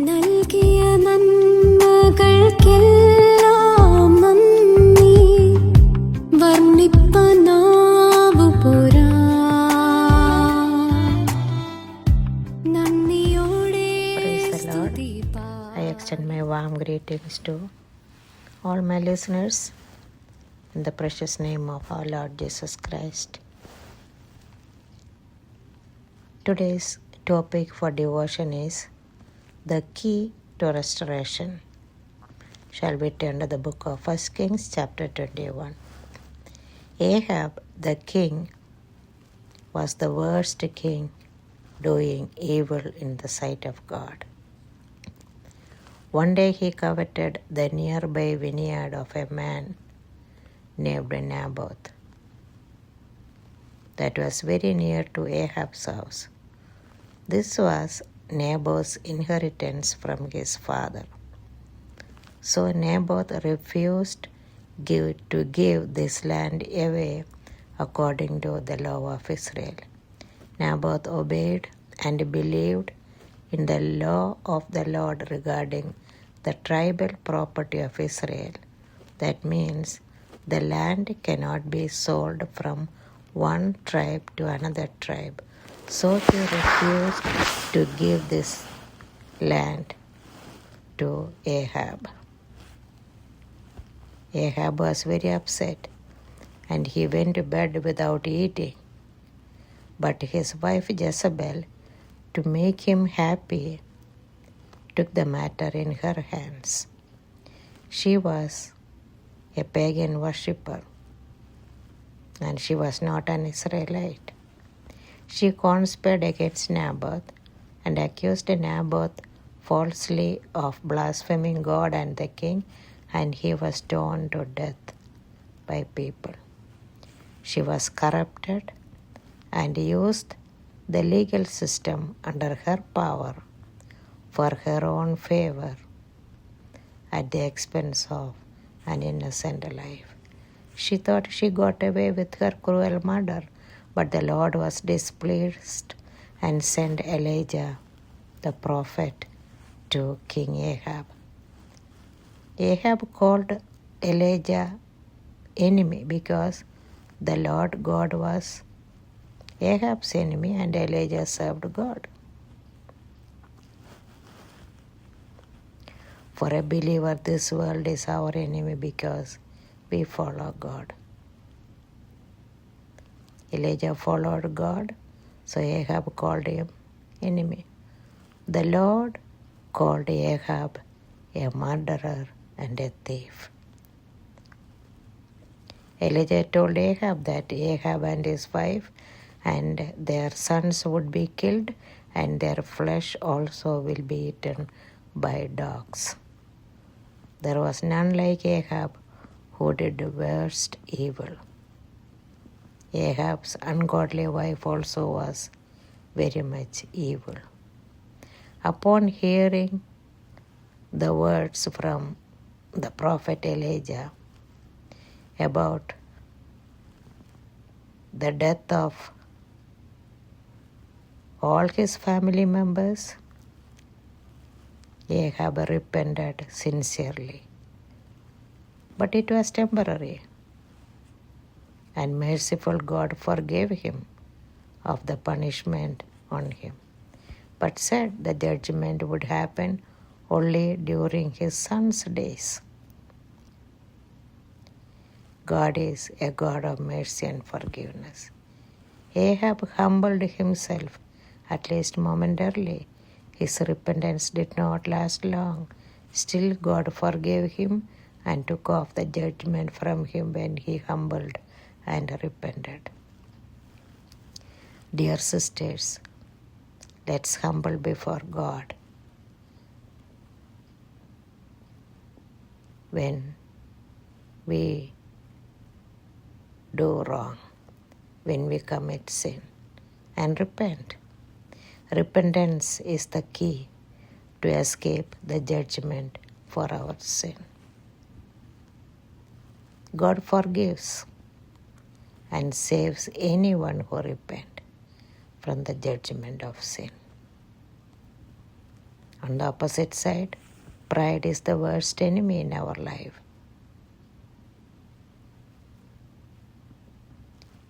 നൽകിയ നന്മകൾക്കെല്ലാം നന്ദി വർണ്ണിപ്പാൻ നാവു പോരാ. നന്ദിയോടെ I extend my warm greetings to all my listeners in the precious name of our Lord Jesus Christ. Today's topic for devotion is the key to restoration. Shall we turn to the book of 1 Kings chapter 21. Ahab the king was the worst king doing evil in the sight of God. One day he coveted the nearby vineyard of a man named Naboth that was very near to Ahab's house. This was Naboth's inheritance from his father. So Naboth refused to give this land away according to the law of Israel. Naboth obeyed and believed in the law of the Lord regarding the tribal property of Israel. That means the land cannot be sold from one tribe to another tribe. So he refused to give this land to Ahab. Ahab was very upset and he went to bed without eating. But his wife Jezebel, to make him happy, took the matter in her hands. She was a pagan worshipper and she was not an Israelite. She conspired against Naboth and accused Naboth falsely of blaspheming God and the king, and he was stoned to death by people. She was corrupted and used the legal system under her power for her own favor at the expense of an innocent life. She thought she got away with her cruel murder, but the Lord was displeased and sent Elijah the prophet to King Ahab. Ahab called Elijah enemy because the Lord God was Ahab's enemy and Elijah served God. For a believer, this world is our enemy because we follow God. Elijah followed God, so Ahab called him enemy. The Lord called Ahab a murderer and a thief. Elijah told Ahab that Ahab and his wife and their sons would be killed, and their flesh also will be eaten by dogs. There was none like Ahab who did the worst evil. Ahab's ungodly wife also was very much evil. Upon hearing the words from the prophet Elijah about the death of all his family members, Ahab repented sincerely. But it was temporary, and merciful God forgave him of the punishment on him, but said the judgment would happen only during his son's days. God is a God of mercy and forgiveness. Ahab humbled himself, at least momentarily. His repentance did not last long. Still, God forgave him and took off the judgment from him when he humbled and repented. Dear sisters, let's humble before God when we do wrong, when we commit sin, and repent. Repentance is the key to escape the judgment for our sin. God forgives and saves anyone who repents from the judgment of sin. On the opposite side, pride is the worst enemy in our life.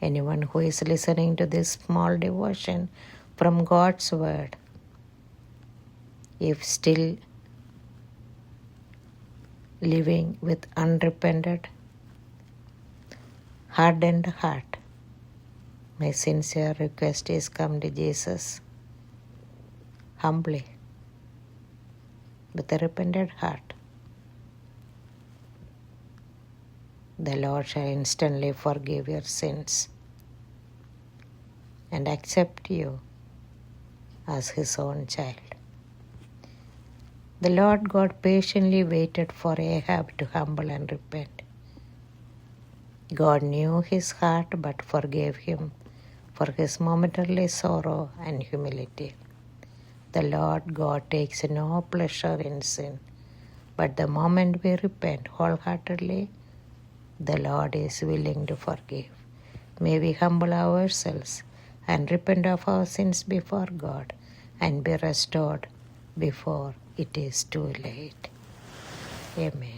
Anyone who is listening to this small devotion from God's Word, if still living with unrepented, hardened heart, my sincere request is come to Jesus humbly with a repentant heart. The Lord shall instantly forgive your sins and accept you as His own child. The Lord God patiently waited for Ahab to humble and repent. God knew his heart but forgave him for his momentary sorrow and humility. The Lord God takes no pleasure in sin, but the moment we repent wholeheartedly, the Lord is willing to forgive. May we humble ourselves and repent of our sins before God and be restored before it is too late. Amen.